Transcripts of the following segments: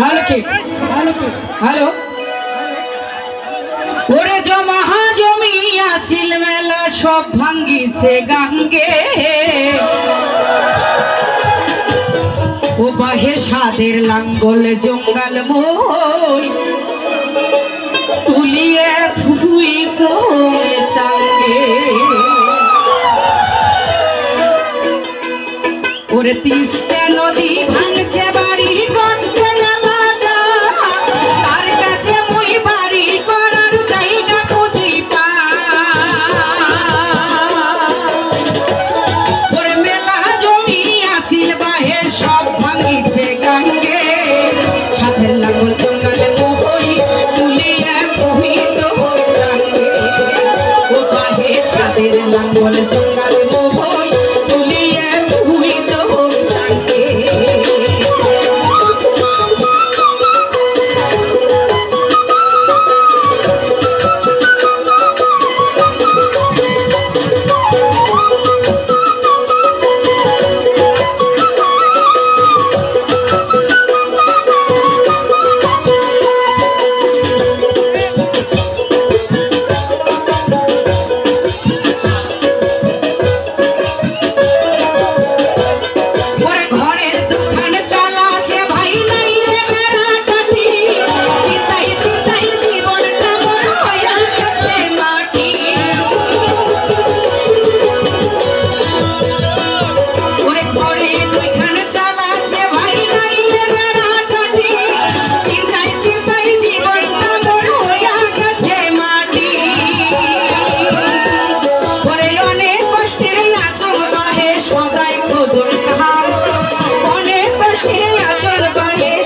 ভালো ঠিক হ্যালো ওরে জমা জমি আছিল মেলা সব ভাঙ্গিছে গাঙ্গে ও বাহে সাদের লাঙ্গল জঙ্গল মই তুলিয়ে ধুই চোমে চাঙ্গে ওরে তিস্তা নদী ভাঙছে বাড়ি কণ্ঠে আলাদা তার কাছে মই বাড়ি করার জায়গা খুঁজি ওরে মেলা জমি আছিল বাহে সব ভাঙিছে গাঙ্গে সাথে লাঙ্গল জঙ্গলে মই তুলিয়া ধুই চোর টাঙ্গে ও বাহে সাদের লাঙ্গল জঙ্গলে মই তুলিয়া ধুই চোর টাঙ্গে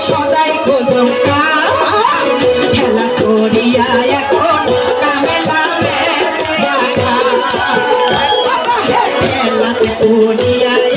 সদাই খোঁজম খেলা করিয়া এখন কামেলা বেঁচে খেলাতে করিয়া